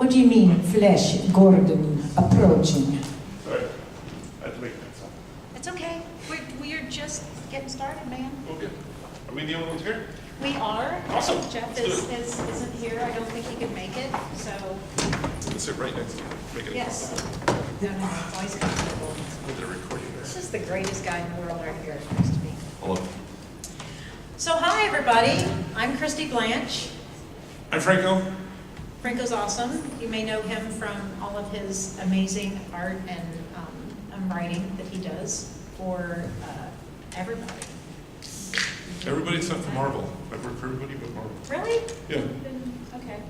What do you mean, Flash Gordon approaching? Sorry, I had to make that sound. It's okay. We're just getting started, man. Okay. Are we the only ones here? We are. Awesome. Jeff Let's do isn't here. I don't think he could make it. So, Let's sit right next to him. Make it yes. No, it's always comfortable. a little recording there. This is the greatest guy in the world right here next to me. Hello. So, hi, everybody. I'm Christy Blanch. I'm Franco. Franco's awesome. You may know him from all of his amazing art and writing that he does for everybody. Everybody except for Marvel. I work for everybody but Marvel. Really? Yeah, Okay.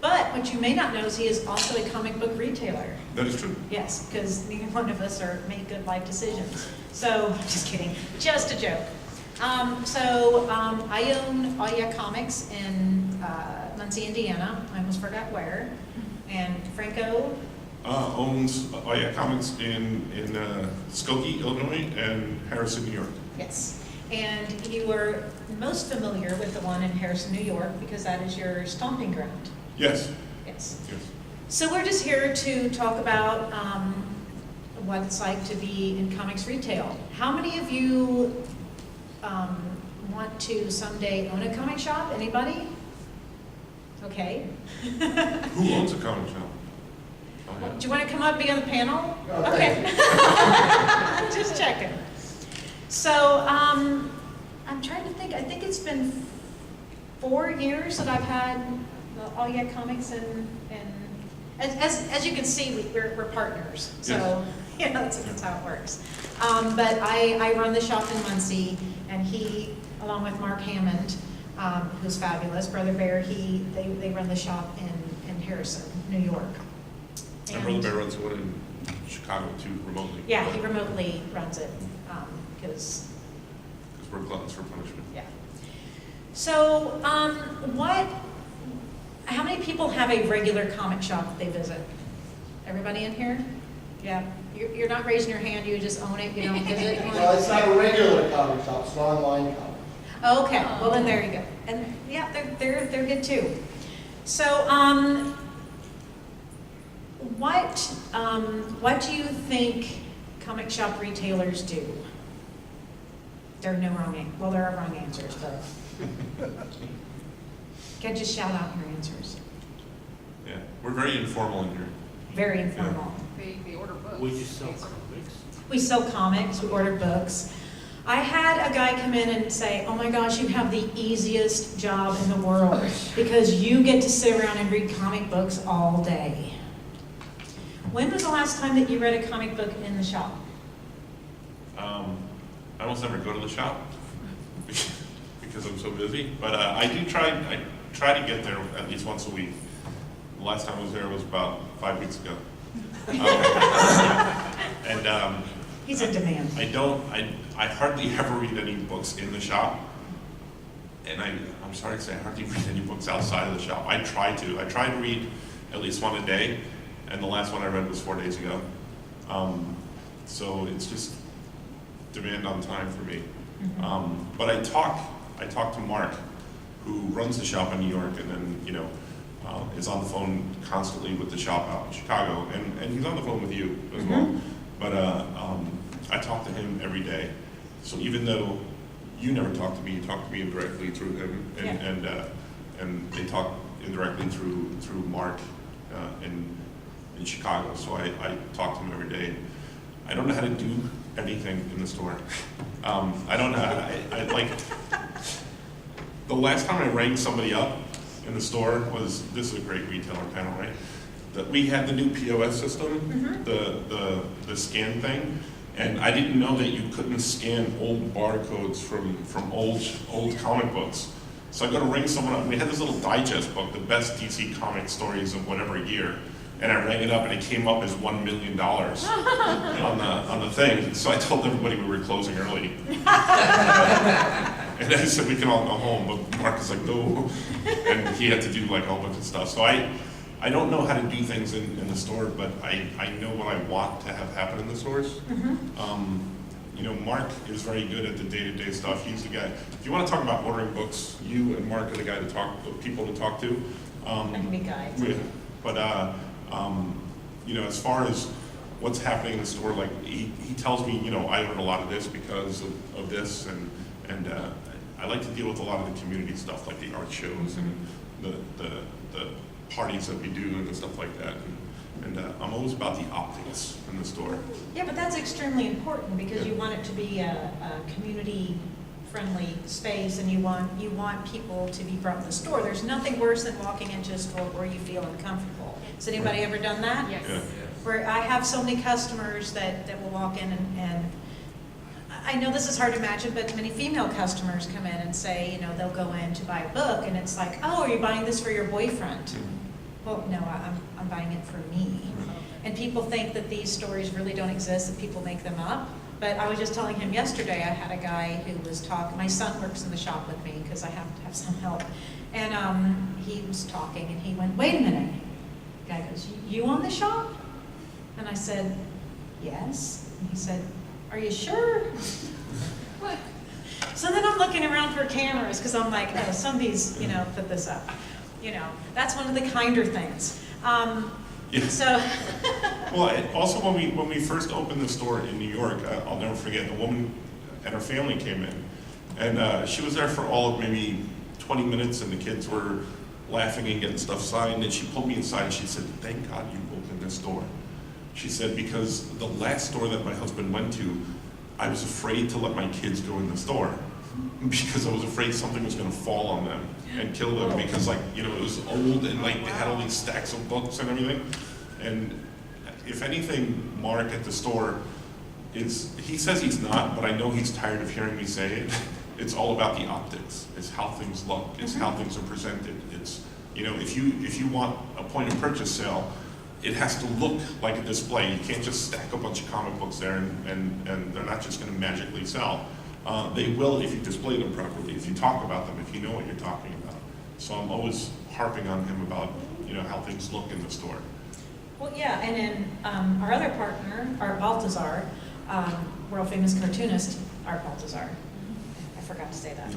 But what you may not know is he is also a comic book retailer. that is true. Yes, because neither one of us make good life decisions. So, just kidding. Just a joke. I own All Yeah Comics in Muncie, Indiana. I almost forgot where. And Franco. Owns Comics in Skokie, Illinois, and Harrison, New York. Yes. And you are most familiar with the one in Harrison, New York, because that is your stomping ground. Yes. Yes. Yes. So we're just here to talk about what it's like to be in comics retail. How many of you want to someday own a comic shop? Anybody? Okay. Who owns a comic shop? Oh, yeah. Do you want to come up and be on the panel? Okay. Just checking. So I'm trying to think. I think it's been 4 years that I've had All Yeah Comics, and as you can see, we're partners. So that's how it works. But I run the shop in Muncie, and he, along with Mark Hammond, who's fabulous, Brother Bear, they run the shop in Harrison, New York. And Brother Bear runs one in Chicago too, remotely. Yeah, he remotely runs it because we're gluttons for punishment. yeah. So, how many people have a regular comic shop that they visit? Everybody in here? Yeah. You're not raising your hand, you just own it, you don't visit? No, it's not a regular comic shop, it's an online comic. Okay, well then there you go. And yeah, they're good too. So, what do you think comic shop retailers do? There are no wrong answers. Well, there are wrong answers, but you can just shout out your answers. Yeah, we're very informal in here. Very informal. They order books. We just sell comics. We sell comics, we order books. I had a guy come in and say, oh my gosh, you have the easiest job in the world because you get to sit around and read comic books all day. When was the last time that you read a comic book in the shop? I almost never go to the shop because I'm so busy, but I try to get there at least once a week. The last time I was there was about 5 weeks ago. He's in demand. I hardly ever read any books in the shop, and I'm sorry to say I hardly read any books outside of the shop. I try to read at least one a day, and the last one I read was 4 days ago. So it's just demand on time for me. But I talk to Mark, who runs the shop in New York, and then is on the phone constantly with the shop out in Chicago, and he's on the phone with you as well. But I talk to him every day. So even though you never talk to me, you talk to me indirectly through him, and they talk indirectly through Mark in Chicago. So I talk to him every day. I don't know how to do anything in the store. I don't know. I like the last time I rang somebody up in the store was, this is a great retailer panel, right? That we had the new POS system, the scan thing, and I didn't know that you couldn't scan old barcodes from old comic books. So I go to ring someone up, and we had this little digest book, the best DC comic stories of whatever year, and I rang it up, and it came up as $1 million on the thing. So I told everybody we were closing early. And I said, we can all go home, but Mark was like, no. And he had to do like a whole bunch of stuff. So I don't know how to do things in the store, but I know what I want to have happen in the stores. Mark is very good at the day-to-day stuff. He's the guy. If you want to talk about ordering books, you and Mark are the people to talk to. I can be guides. But you know, as far as what's happening in the store, like he tells me, you know, I learned a lot of this because of this, and I like to deal with a lot of the community stuff, like the art shows and the parties that we do and stuff like that. And I'm always about the optics in the store. Yeah, but that's extremely important because you want it to be a community-friendly space, and you want people to be brought to the store. There's nothing worse than walking into a store where you feel uncomfortable. Has anybody ever done that? Yes. Yeah. Where I have so many customers that will walk in and I know this is hard to imagine, but many female customers come in and say, you know, they'll go in to buy a book, and it's like, oh, are you buying this for your boyfriend? Well, no, I'm buying it for me. And people think that these stories really don't exist, that people make them up. But I was just telling him yesterday, I had a guy who was talking, my son works in the shop with me because I have to have some help. And he was talking and he went, wait a minute. The guy goes, you own the shop? And I said, yes. And he said, are you sure? So then I'm looking around for cameras because I'm like, oh, somebody's, you know, put this up. You know, that's one of the kinder things. Yeah. So. Well, also when we first opened the store in New York, I'll never forget, a woman and her family came in, and she was there for all of maybe 20 minutes, and the kids were laughing and getting stuff signed, and she pulled me inside and she said, thank God you opened this store. She said, because the last store that my husband went to, I was afraid to let my kids go in the store because I was afraid something was going to fall on them and kill them because, like, you know, it was old and like they had all these stacks of books and everything. And if anything, Mark at the store he says he's not, but I know he's tired of hearing me say it. It's all about the optics. It's how things look. It's how things are presented. It's, you know, if you want a point of purchase sale, it has to look like a display. You can't just stack a bunch of comic books there and they're not just going to magically sell. They will if you display them properly, if you talk about them, if you know what you're talking about. So I'm always harping on him about, you know, how things look in the store. Well, yeah, and then our other partner, Art Baltazar, world famous cartoonist, Art Baltazar. I forgot to say that.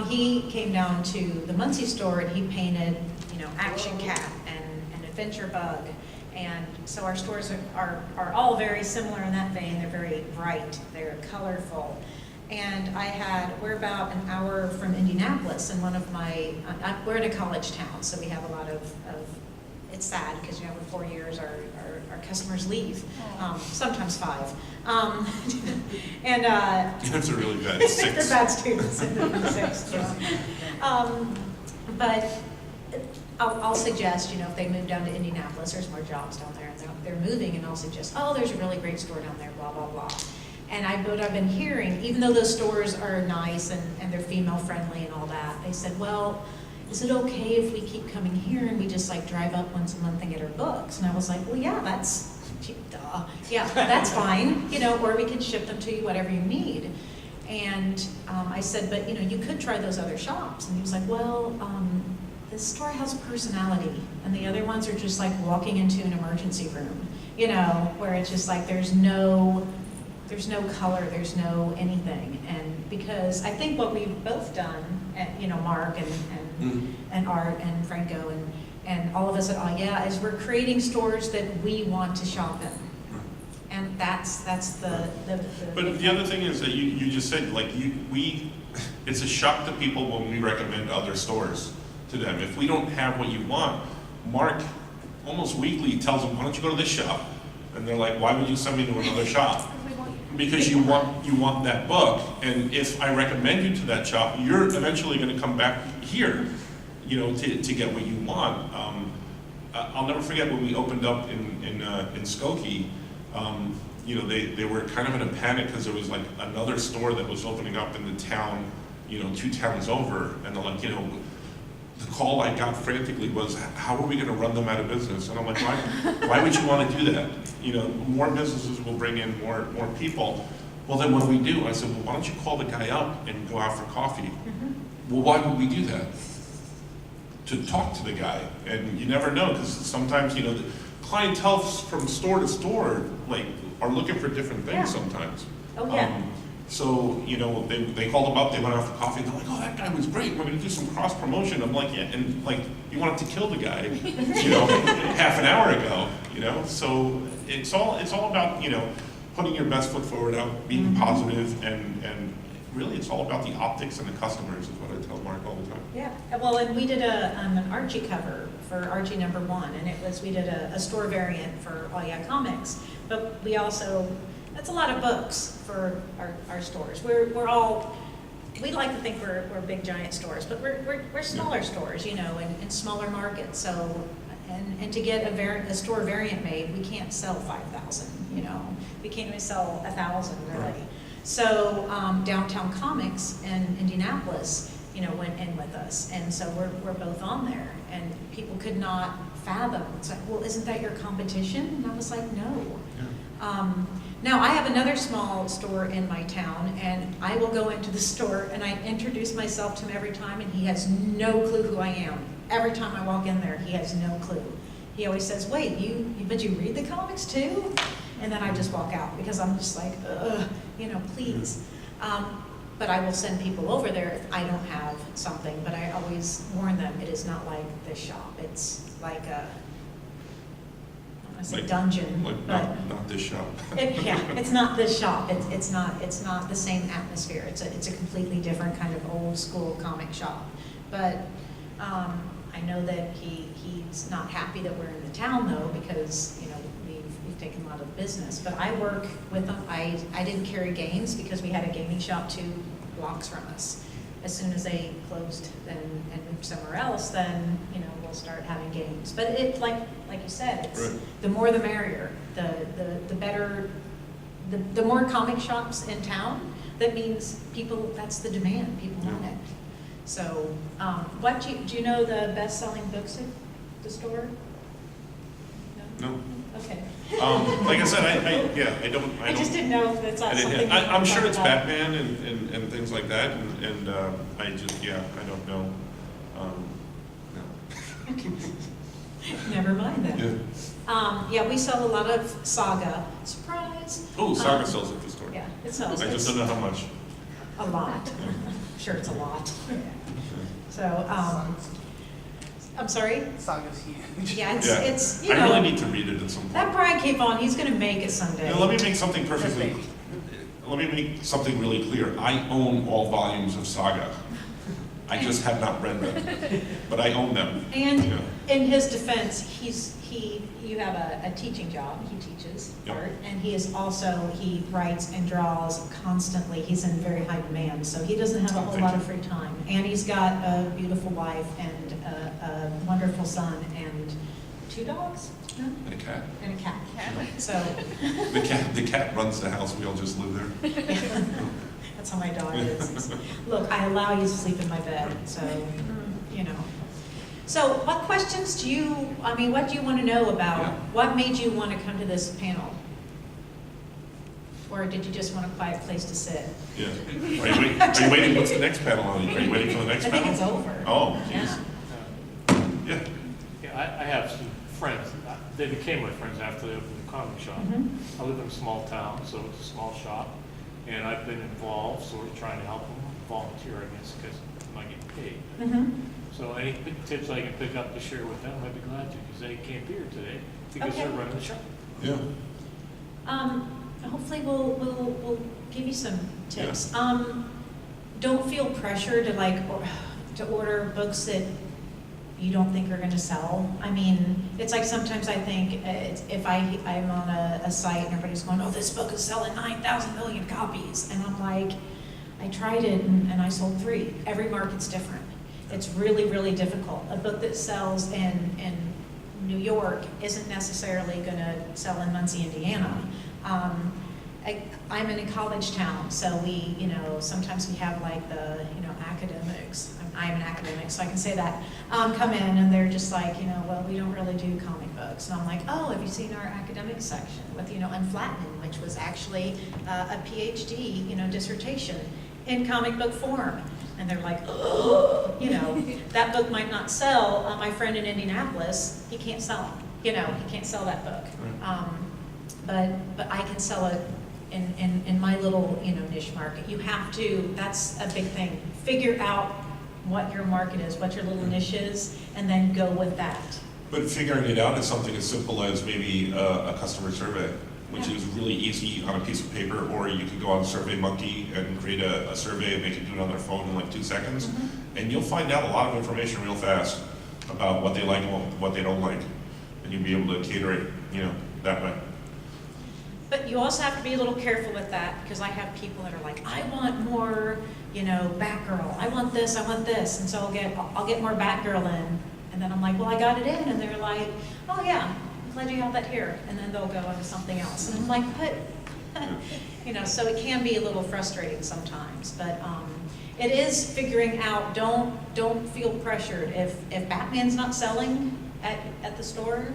He came down to the Muncie store and he painted, you know, Action Cat and Adventure Bug. And so our stores are all very similar in that vein. They're very bright, they're colorful. And we're about an hour from Indianapolis, and one of my, we're in a college town, so we have a lot of it's sad because, you know, in 4 years our customers leave, sometimes 5. And That's a really bad 6. they're bad students, and 6, yeah. But I'll suggest, you know, if they move down to Indianapolis, there's more jobs down there, and they're moving, and I'll suggest, oh, there's a really great store down there, blah, blah, blah. And what I've been hearing, even though those stores are nice and they're female friendly and all that, they said, well, is it okay if we keep coming here and we just like drive up once a month and get our books? And I was like, well, yeah, duh. Yeah, that's fine, you know, or we can ship them to you, whatever you need. And I said, but, you know, you could try those other shops. And he was like, well, this store has personality, and the other ones are just like walking into an emergency room, you know, where it's just like there's no color, there's no anything. And because I think what we've both done, you know, Mark and Art and Franco and all of us at Yeah, is we're creating stores that we want to shop in. And that's the But the other thing is that you just said, like, it's a shock to people when we recommend other stores to them. If we don't have what you want, Mark almost weekly tells them, why don't you go to this shop? And they're like, why would you send me to another shop? Because you want that book, and if I recommend you to that shop, you're eventually going to come back here, you know, to get what you want. I'll never forget when we opened up in Skokie. You know, they were kind of in a panic because there was like another store that was opening up in the town, you know, 2 towns over, and they're like, you know, the call I got frantically was, how are we going to run them out of business? And I'm like, why would you want to do that? You know, more businesses will bring in more people. Well, then what do we do? I said, well, why don't you call the guy up and go out for coffee? Well, why would we do that? To talk to the guy. And you never know, because sometimes, you know, the clientele from store to store, like, are looking for different things sometimes. Oh, yeah. So, you know, they called him up, they went out for coffee, and they're like, oh, that guy was great, we're gonna do some cross promotion. I'm like, yeah, and like, you wanted to kill the guy, you know, half an hour ago, you know? So it's all about, you know, putting your best foot forward out, being positive, and really it's all about the optics and the customers is what I tell Mark all the time. Yeah, well, and we did an Archie cover for Archie #1, and we did a store variant for All Yeah Comics, but we also, that's a lot of books for our stores. We like to think we're big giant stores, but we're smaller stores, you know, in smaller markets. So, and to get a store variant made, we can't sell 5,000, you know, we can't even sell 1,000 really. Right. So Downtown Comics in Indianapolis, you know, went in with us, and so we're both on there, and people could not fathom. It's like, well, isn't that your competition? And I was like, no. Yeah. Now, I have another small store in my town, and I will go into the store, and I introduce myself to him every time, and he has no clue who I am. Every time I walk in there, he has no clue. He always says, wait, but you read the comics too? And then I just walk out, because I'm just like, ugh, you know, please. But I will send people over there if I don't have something, but I always warn them, it is not like this shop. It's like a, I say dungeon, Like but not this shop. yeah, it's not this shop. It's not the same atmosphere. It's a completely different kind of old school comic shop. But I know that he's not happy that we're in the town though, because you know we've taken a lot of business. But I work with them. I didn't carry games because we had a gaming shop 2 blocks from us. As soon as they closed and moved somewhere else, then you know we'll start having games. But it like you said, it's Right. the more the merrier. The better. The more comic shops in town, that means people. That's the demand. People want it. So, do you know the best-selling books at the store? No. Okay. Like I said, I don't. I just didn't know if that's not something. I'm sure it's about. Batman and things like that, and I just, I don't know. No. Never mind then. Yeah. We sell a lot of Saga. Surprise. Oh, Saga sells at the store. Yeah, it sells. I just don't know how much. A lot. I'm sure it's a lot. So, I'm sorry? Saga's huge. Yeah, Yeah. it's you I know. really need to read it at some point. That Brian K. Vaughan, he's going to make it someday. You know, let me make something perfectly. Let me make something really clear. I own all volumes of Saga. I just have not read them, but I own them. And Yeah. in his defense, you have a teaching job. He teaches Yep. art, and he writes and draws constantly. He's in very high demand, so he doesn't have a whole Thank lot you. of free time. And he's got a beautiful wife and a wonderful son and 2 dogs, no? And a cat. And a cat. So The cat runs the house. We all just live there. that's how my dog is. Look, I allow you to sleep in my bed, so you know. So what questions what do you want to know about? Yeah. What made you want to come to this panel? Or did you just want a quiet place to sit? Yeah. Are you waiting? What's the next panel on? Are you waiting for the next I panel? think it's over. Oh, Yeah. geez. Yeah. Yeah, I have some friends. They became my friends after they opened the comic shop. Mhm. I live in a small town, so it's a small shop, and I've been involved, sort of trying to help them volunteer, I guess, because I'm not getting paid. Mhm. So any tips I can pick up to share with them, I'd be glad to, because they can't be here today because Okay. they're running the shop. Yeah. Hopefully we'll give you some tips. Don't feel pressure to order books that you don't think are going to sell. I mean, it's like sometimes I think if I'm on a site and everybody's going, oh, this book is selling 9,000 million copies, and I'm like, I tried it and I sold 3. Every market's different. It's really, really difficult. A book that sells in New York isn't necessarily going to sell in Muncie, Indiana. I'm in a college town, so we, sometimes we have like the, academics. I'm an academic, so I can say that, come in and they're just like, well, we don't really do comic books. And I'm like, oh, have you seen our academic section with, Unflattening, which was actually a PhD, dissertation in comic book form. And they're like, oh, that book might not sell. My friend in Indianapolis, he can't sell it. He can't sell that book. But I can sell it in my little, niche market. You have to, that's a big thing. Figure out what your market is, what your little niche is, and then go with that. But figuring it out is something as simple as maybe a customer survey, which Yeah. is really easy on a piece of paper, or you could go on SurveyMonkey and create a survey and they can do it on their phone in like 2 seconds. And you'll find out a lot of information real fast about what they like and what they don't like. And you'll be able to cater it, that way. But you also have to be a little careful with that, because I have people that are like, I want more, Batgirl. I want this, and so I'll get more Batgirl in, and then I'm like, well, I got it in, and they're like, oh yeah, I'm glad you have that here, and then they'll go into something else, and I'm like, but, so it can be a little frustrating sometimes, but it is figuring out. Don't feel pressured if Batman's not selling at the store,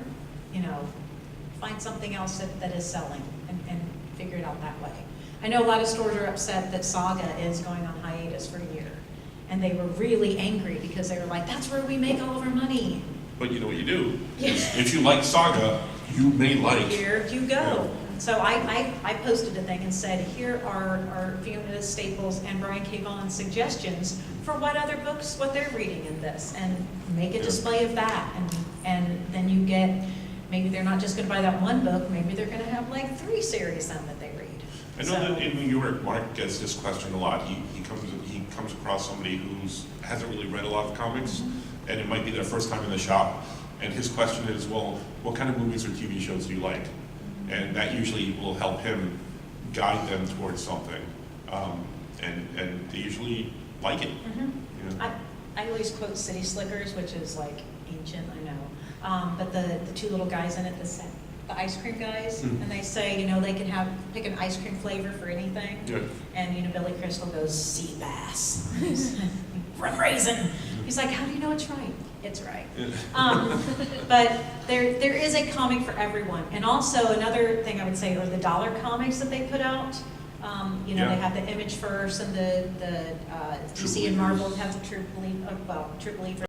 find something else that is selling and figure it out that way. I know a lot of stores are upset that Saga is going on hiatus for a year. And they were really angry because they were like, that's where we make all of our money. But you know what you do? Yeah. If you like Saga, you may like. Here you go. So I posted a thing and said, here are Fiona Staples and Brian K. Vaughan's suggestions for what other books, what they're reading in this, and make a display of that. And then you get, maybe they're not just going to buy that one book, maybe they're going to have like 3 series then that they read. I know that in New York, Mark gets this question a lot. He comes across somebody who hasn't really read a lot of comics, and it might be their first time in the shop. And his question is, well, what kind of movies or TV shows do you like? And that usually will help him guide them towards something. And they usually like it. I always quote City Slickers, which is like ancient, I know. But the 2 little guys in it, the ice cream guys, and they say, they can pick an ice cream flavor for anything. Yeah. And Billy Crystal goes, sea bass, rum raisin. He's like, how do you know it's right? It's right. But there is a comic for everyone. And also another thing I would say are the dollar comics that they put out. They have the Image First, and the DC and Marvel have the True Believer.